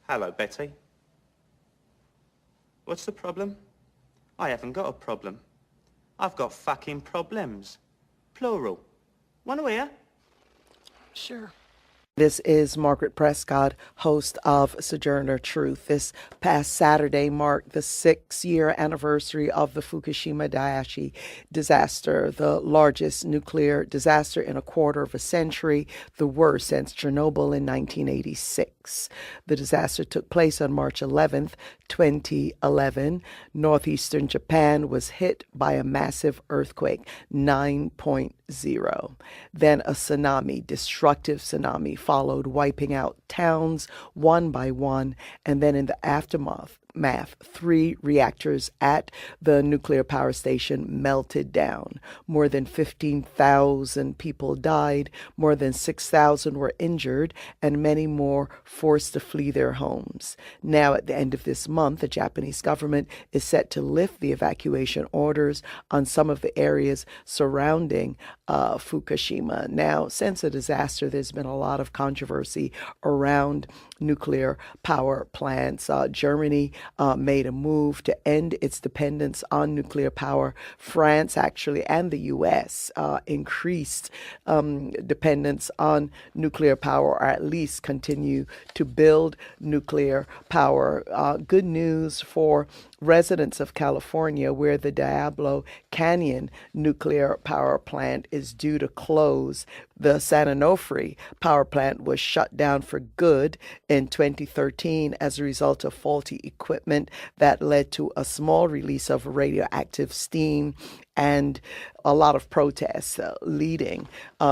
Hello, Betty. What's the problem? I haven't got a problem. I've got fucking problems. Plural. Wanna hear? Sure. This is Margaret Prescott, host of Sojourner Truth. This past Saturday marked the 6-year anniversary of the Fukushima Daiichi disaster, the largest nuclear disaster in a quarter of a century, the worst since Chernobyl in 1986. The disaster took place on March 11th, 2011. Northeastern Japan was hit by a massive earthquake, 9.0. Then a tsunami, destructive tsunami, followed, wiping out towns one by one. And then in the aftermath, 3 reactors at the nuclear power station melted down. More than 15,000 people died, more than 6,000 were injured, and many more forced to flee their homes. Now, at the end of this month, the Japanese government is set to lift the evacuation orders on some of the areas surrounding Fukushima. Now, since the disaster, there's been a lot of controversy around nuclear power plants. Germany made a move to end its dependence on nuclear power. France, actually, and the U.S. Increased dependence on nuclear power, or at least continue to build nuclear power. Good news for residents of California, where the Diablo Canyon nuclear power plant is due to close. The San Onofre power plant was shut down for good in 2013 as a result of faulty equipment that led to a small release of radioactive steam and a lot of protests leading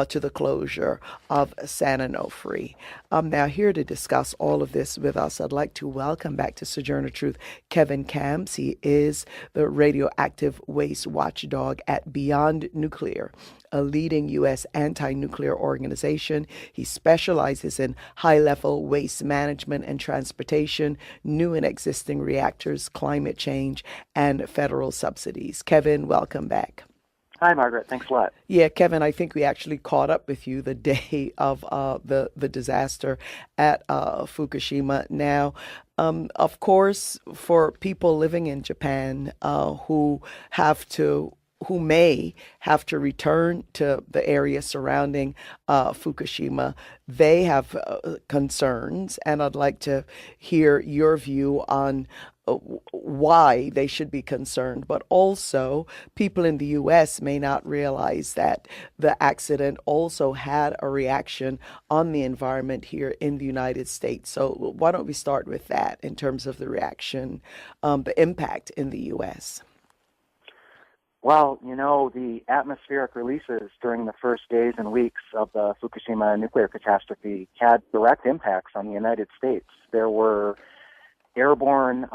to the closure of San Onofre. Now, here to discuss all of this with us, I'd like to welcome back to Sojourner Truth Kevin Camps. He is the radioactive waste watchdog at Beyond Nuclear, a leading U.S. anti-nuclear organization. He specializes in high-level waste management and transportation, new and existing reactors, climate change, and federal subsidies. Kevin, welcome back. Hi, Margaret. Thanks a lot. Yeah, Kevin, I think we actually caught up with you the day of the disaster at Fukushima. Now, of course, for people living in Japan who may have to return to the area surrounding Fukushima, they have concerns, and I'd like to hear your view on why they should be concerned. But also, people in the U.S. may not realize that the accident also had a reaction on the environment here in the United States. So why don't we start with that in terms of the reaction, the impact in the U.S.? Well, the atmospheric releases during the first days and weeks of the Fukushima nuclear catastrophe had direct impacts on the United States. There were airborne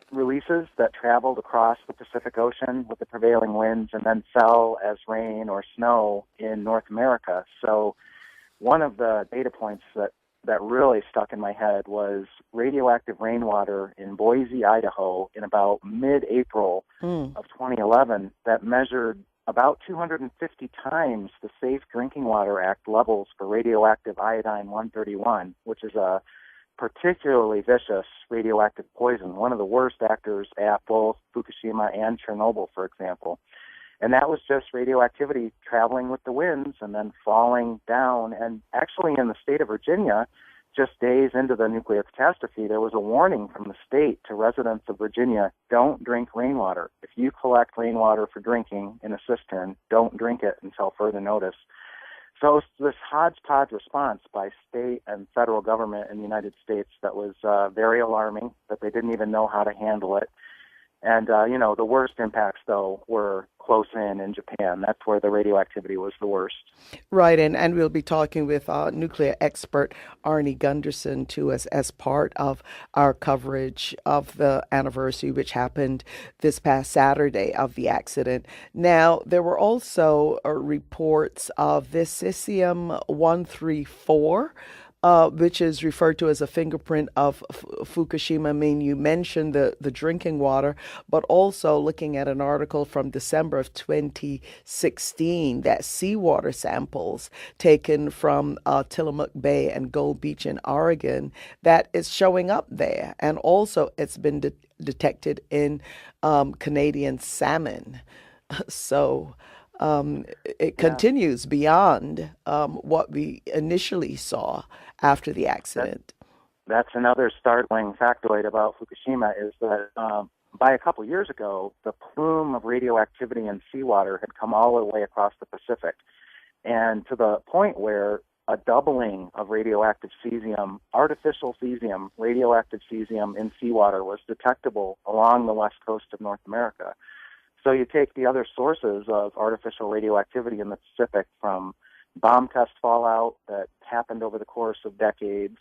releases that traveled across the Pacific Ocean with the prevailing winds and then fell as rain or snow in North America. So one of the data points that really stuck in my head was radioactive rainwater in Boise, Idaho in about mid-April of 2011 that measured about 250 times the Safe Drinking Water Act levels for radioactive iodine-131, which is a particularly vicious radioactive poison, one of the worst actors at both Fukushima and Chernobyl, for example. And that was just radioactivity traveling with the winds and then falling down. And actually in the state of Virginia, just days into the nuclear catastrophe, there was a warning from the state to residents of Virginia, don't drink rainwater. If you collect rainwater for drinking in a cistern, don't drink it until further notice. So it's this hodgepodge response by state and federal government in the United States that was very alarming, that they didn't even know how to handle it. And, the worst impacts, though, were close in Japan. That's where the radioactivity was the worst. Right, and we'll be talking with nuclear expert Arnie Gunderson, too, as part of our coverage of the anniversary, which happened this past Saturday of the accident. Now, there were also reports of this cesium-134 which is referred to as a fingerprint of Fukushima. I mean, you mentioned the drinking water, but also looking at an article from December of 2016 that seawater samples taken from Tillamook Bay and Gold Beach in Oregon that is showing up there. And also it's been detected in Canadian salmon. So it Yeah, continues beyond what we initially saw after the that, accident. that's another startling factoid about Fukushima is that by a couple years ago, the plume of radioactivity in seawater had come all the way across the Pacific, and to the point where a doubling of radioactive cesium, artificial cesium, radioactive cesium in seawater was detectable along the west coast of North America. So you take the other sources of artificial radioactivity in the Pacific from bomb test fallout that happened over the course of decades,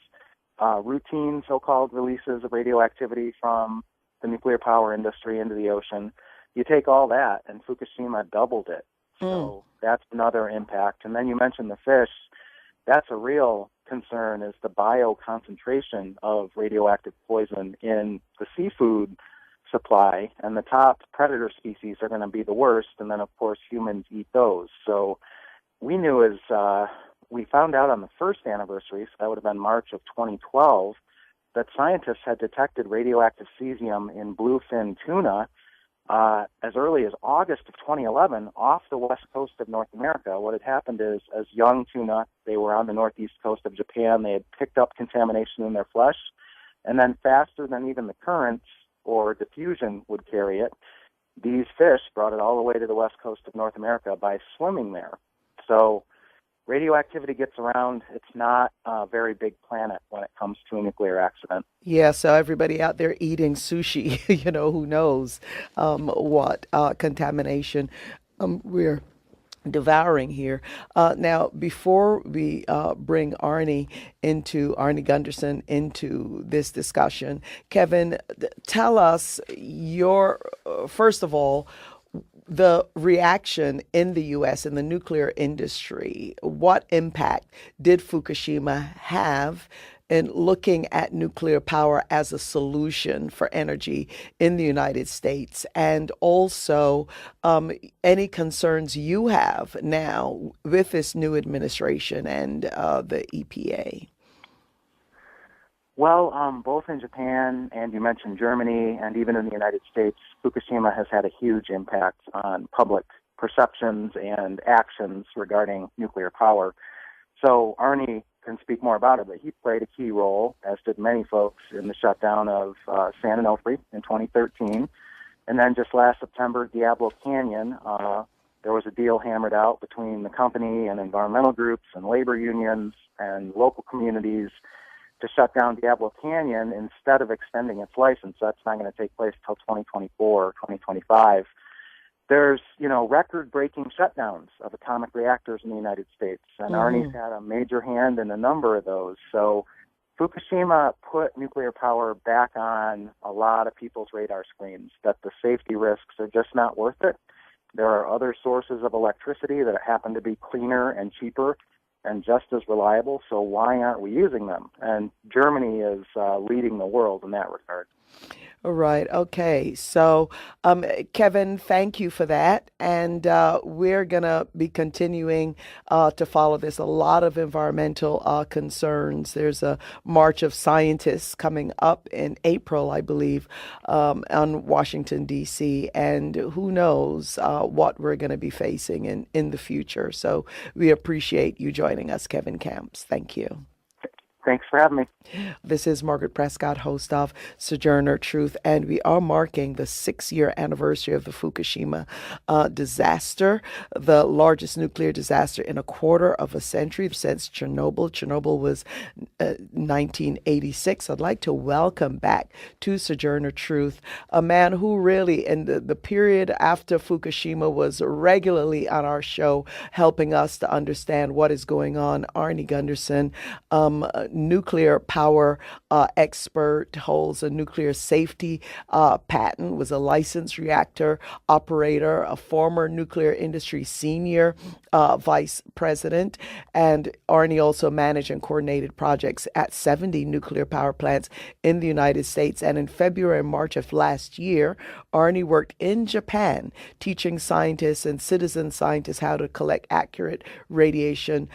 routine so-called releases of radioactivity from the nuclear power industry into the ocean. You take all that, and Fukushima doubled it. Mm. So that's another impact. And then you mentioned the fish. That's a real concern, is the bioconcentration of radioactive poison in the seafood supply, and the top predator species are going to be the worst, and then of course humans eat those. So we knew as we found out on the first anniversary, so that would have been March of 2012, that scientists had detected radioactive cesium in bluefin tuna as early as August of 2011 off the west coast of North America. What had happened is, as young tuna, they were on the northeast coast of Japan. They had picked up contamination in their flesh, and then faster than even the currents or diffusion would carry it, these fish brought it all the way to the west coast of North America by swimming there. So radioactivity gets around. It's not a very big planet when it comes to a nuclear accident. Yeah, so everybody out there eating sushi, who knows what contamination we're devouring here. Now, before we bring Arnie Gunderson into this discussion, Kevin, tell us first of all, the reaction in the U.S. in the nuclear industry. What impact did Fukushima have in looking at nuclear power as a solution for energy in the United States? And also, any concerns you have now with this new administration and the EPA? Well, both in Japan and you mentioned Germany and even in the United States, Fukushima has had a huge impact on public perceptions and actions regarding nuclear power. So Arnie can speak more about it, but he played a key role, as did many folks, in the shutdown of San Onofre in 2013. And then just last September, Diablo Canyon, there was a deal hammered out between the company and environmental groups and labor unions and local communities to shut down Diablo Canyon instead of extending its license. That's not going to take place until 2024 or 2025. There's, record-breaking shutdowns of atomic reactors in the United States, and Arnie's had a major hand in a number of those. So Fukushima put nuclear power back on a lot of people's radar screens, that the safety risks are just not worth it. There are other sources of electricity that happen to be cleaner and cheaper and just as reliable, so why aren't we using them? And Germany is leading the world in that regard. All right. Okay. So, Kevin, thank you for that. And we're going to be continuing to follow this. A lot of environmental concerns. There's a March of Scientists coming up in April, I believe, on Washington, D.C. And who knows what we're going to be facing in the future. So we appreciate you joining us, Kevin Camps. Thank you. Thanks for having me. This is Margaret Prescott, host of Sojourner Truth, and we are marking the 6-year anniversary of the Fukushima disaster, the largest nuclear disaster in a quarter of a century since Chernobyl. Chernobyl was 1986. I'd like to welcome back to Sojourner Truth a man who really, in the period after Fukushima, was regularly on our show, helping us to understand what is going on. Arnie Gunderson, nuclear power expert, holds a nuclear safety patent, was a licensed reactor operator, a former nuclear industry senior vice president, and Arnie also managed and coordinated projects at 70 nuclear power plants in the United States. And in February and March of last year, Arnie worked in Japan teaching scientists and citizen scientists how to collect accurate radiation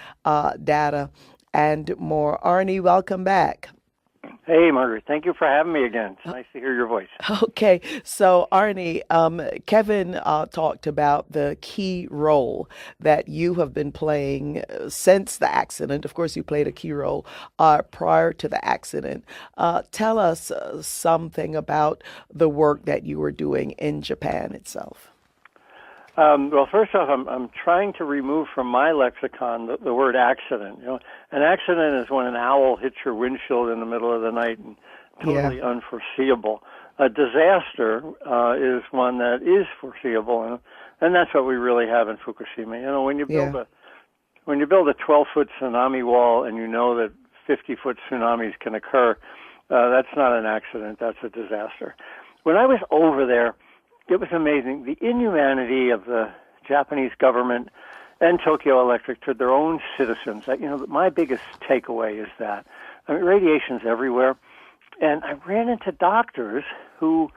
data and more. Arnie, welcome back. Hey, Margaret. Thank you for having me again. It's nice to hear your voice. Okay, so Arnie, Kevin talked about the key role that you have been playing since the accident. Of course, you played a key role prior to the accident. Tell us something about the work that you were doing in Japan itself. Well, first off, I'm trying to remove from my lexicon the word accident. An accident is when an owl hits your windshield in the middle of the night and totally unforeseeable. A disaster is one that is foreseeable, and that's what we really have in Fukushima. When you build a 12-foot tsunami wall and you know that 50-foot tsunamis can occur, that's not an accident. That's a disaster. When I was over there, it was amazing, the inhumanity of the Japanese government and Tokyo Electric to their own citizens. My biggest takeaway is that radiation's everywhere, and I ran into doctors who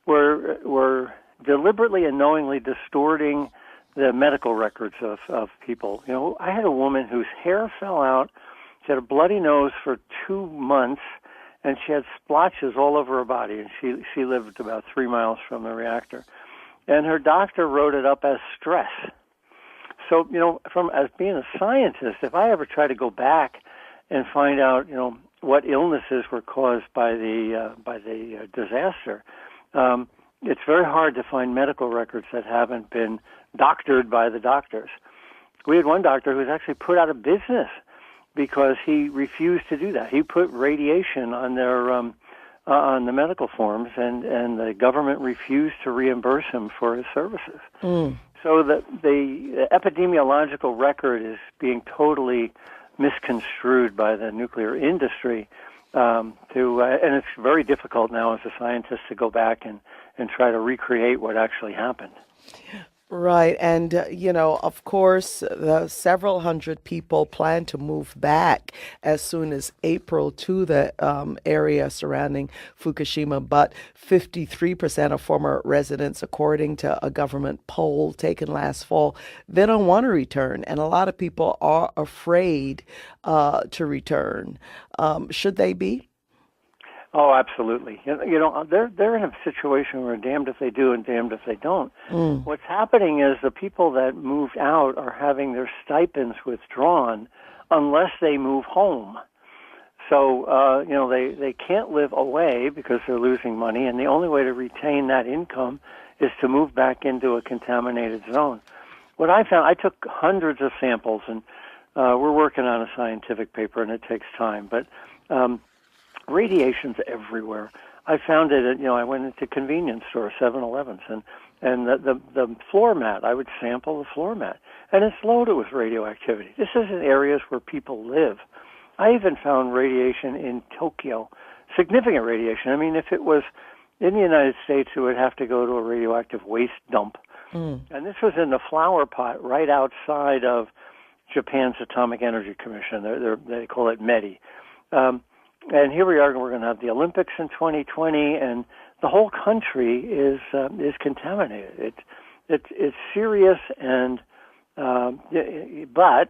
were deliberately and knowingly distorting the medical records of people. I had a woman whose hair fell out. She had a bloody nose for 2 months. And she had splotches all over her body, and she lived about 3 miles from the reactor. And her doctor wrote it up as stress. So, as being a scientist, if I ever try to go back and find out, what illnesses were caused by the disaster, it's very hard to find medical records that haven't been doctored by the doctors. We had one doctor who was actually put out of business because he refused to do that. He put radiation on their on the medical forms, and the government refused to reimburse him for his services. So the epidemiological record is being totally misconstrued by the nuclear industry. And it's very difficult now as a scientist to go back and try to recreate what actually happened. Right. And, of course, the several hundred people plan to move back as soon as April to the area surrounding Fukushima. But 53% of former residents, according to a government poll taken last fall, they don't want to return. And a lot of people are afraid to return. Should they be? Oh, absolutely. They're in a situation where damned if they do and damned if they don't. What's happening is the people that moved out are having their stipends withdrawn unless they move home. So, they can't live away because they're losing money, and the only way to retain that income is to move back into a contaminated zone. What I found, I took hundreds of samples, and we're working on a scientific paper, and it takes time, but radiation's everywhere. I found it I went into convenience stores, 7-Elevens, and the floor mat, I would sample the floor mat, and it's loaded with radioactivity. This is in areas where people live. I even found radiation in Tokyo, significant radiation. I mean, if it was in the United States, it would have to go to a radioactive waste dump. And this was in the flower pot right outside of Japan's Atomic Energy Commission. They call it METI. And here we are. We're going to have the Olympics in 2020, and the whole country is contaminated. It's serious, and but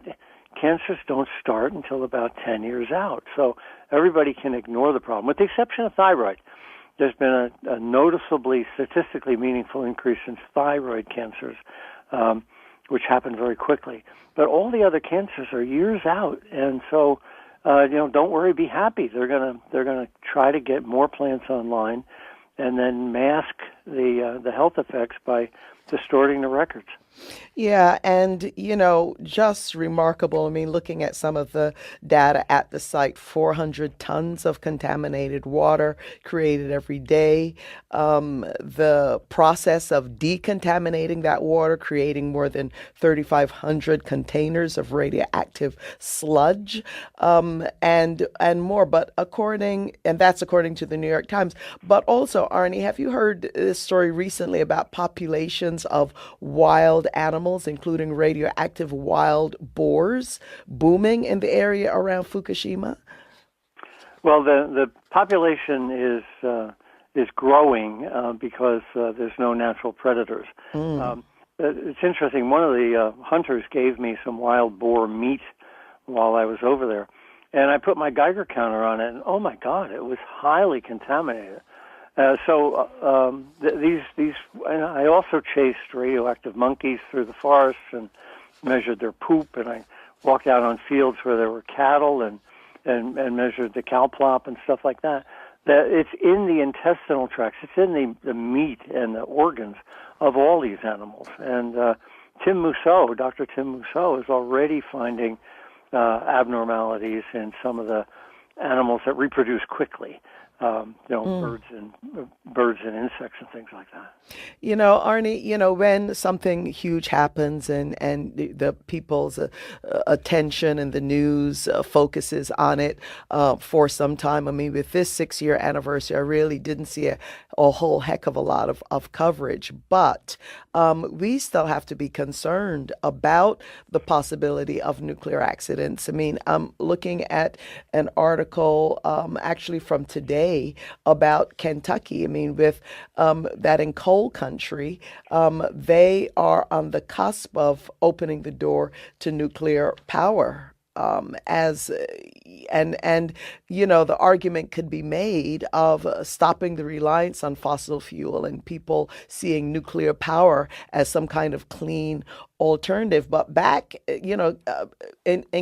cancers don't start until about 10 years out. So everybody can ignore the problem, with the exception of thyroid. There's been a noticeably statistically meaningful increase in thyroid cancers, which happened very quickly. But all the other cancers are years out, and so. Don't worry, be happy. They're gonna try to get more plants online, and then mask the health effects by distorting the records. Yeah, and just remarkable. I mean, looking at some of the data at the site, 400 tons of contaminated water created every day. The process of decontaminating that water, creating more than 3,500 containers of radioactive sludge, and more. But that's according to the New York Times. But also, Arnie, have you heard this story recently about populations of wild animals, including radioactive wild boars, booming in the area around Fukushima? Well, the population is growing because there's no natural predators. It's interesting. One of the hunters gave me some wild boar meat while I was over there, and I put my Geiger counter on it, and oh my God, it was highly contaminated. These, and I also chased radioactive monkeys through the forests and measured their poop, and I walked out on fields where there were cattle and measured the cow plop and stuff like that. That it's in the intestinal tracts, it's in the meat and the organs of all these animals. And Dr. Tim Mousseau is already finding abnormalities in some of the animals that reproduce quickly. Birds and insects and things like that. Arnie, when something huge happens and the people's attention and the news focuses on it for some time. I mean, with this 6-year anniversary, I really didn't see a whole heck of a lot of coverage. But we still have to be concerned about the possibility of nuclear accidents. I mean, I'm looking at an article actually from today about Kentucky. I mean, with that in coal country, they are on the cusp of opening the door to nuclear power. The argument could be made of stopping the reliance on fossil fuel and people seeing nuclear power as some kind of clean alternative. But back, in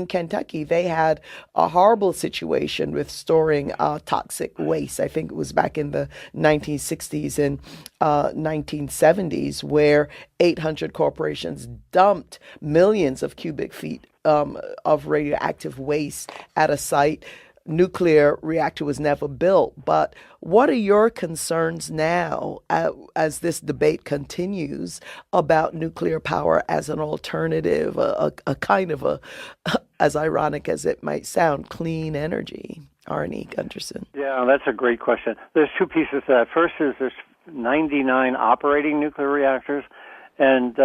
Kentucky, they had a horrible situation with storing toxic waste. I think it was back in the 1960s and 1970s, where 800 corporations dumped millions of cubic feet of radioactive waste at a site. Nuclear reactor was never built. But what are your concerns now as this debate continues about nuclear power as an alternative, a kind of as ironic as it might sound, clean energy? Arnie Gunderson. Yeah, that's a great question. There's two pieces to that. First is there's 99 operating nuclear reactors, and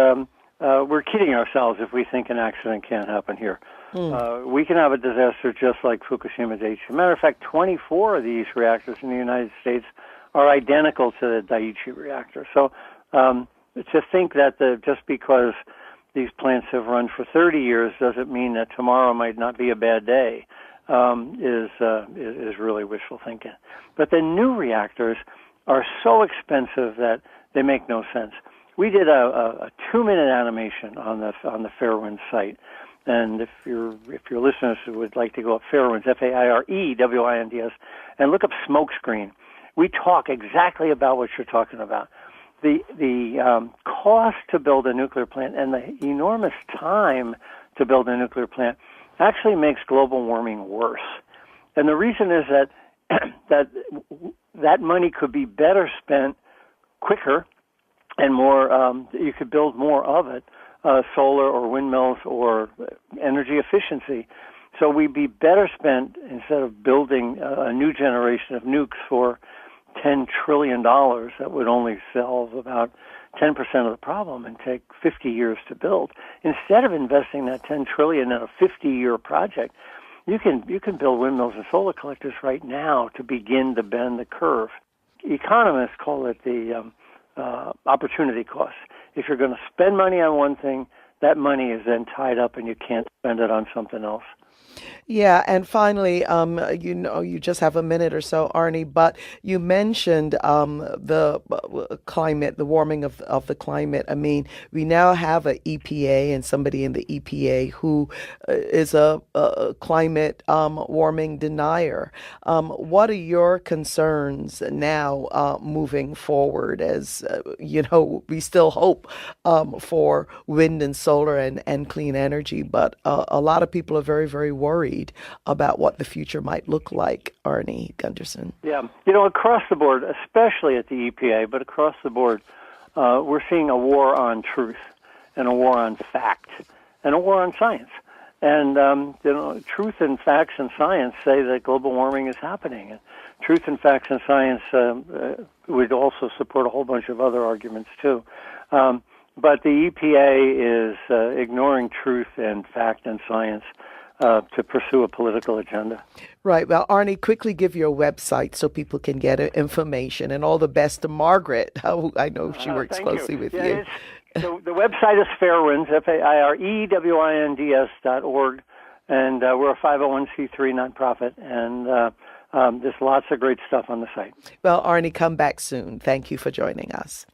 we're kidding ourselves if we think an accident can't happen here. We can have a disaster just like Fukushima Daiichi. Matter of fact, 24 of these reactors in the United States are identical to the Daiichi reactor. So to think that just because these plants have run for 30 years doesn't mean that tomorrow might not be a bad day is really wishful thinking. But the new reactors are so expensive that they make no sense. We did a 2-minute animation on the Fairewinds site, and if your listeners would like to go up Fairewinds, FAIREWINDS, and look up smokescreen, we talk exactly about what you're talking about. The cost to build a nuclear plant and the enormous time to build a nuclear plant actually makes global warming worse. And the reason is that money could be better spent quicker and more, you could build more of it, solar or windmills or energy efficiency. So we'd be better spent, instead of building a new generation of nukes for $10 trillion that would only solve about 10% of the problem and take 50 years to build. Instead of investing that $10 trillion in a 50-year project, you can build windmills and solar collectors right now to begin to bend the curve. Economists call it the opportunity cost. If you're going to spend money on one thing, that money is then tied up and you can't spend it on something else. Yeah, and finally, you just have a minute or so, Arnie, but you mentioned the climate, the warming of the climate. I mean, we now have a EPA and somebody in the EPA who is a climate warming denier. What are your concerns now moving forward as, we still hope for wind and solar and clean energy, but a lot of people are very, very worried about what the future might look like, Arnie Gunderson. Yeah, across the board, especially at the EPA, but across the board, we're seeing a war on truth and a war on fact and a war on science. And, truth and facts and science say that global warming is happening. And truth and facts and science would also support a whole bunch of other arguments, too. But the EPA is ignoring truth and fact and science to pursue a political agenda. Right. Well, Arnie, quickly give your website so people can get information. And all the best to Margaret, who I know she works closely with you. The website is Fairewinds, FAIREWINDS.org, and we're a 501c3 nonprofit, and there's lots of great stuff on the site. Well, Arnie, come back soon. Thank you for joining us.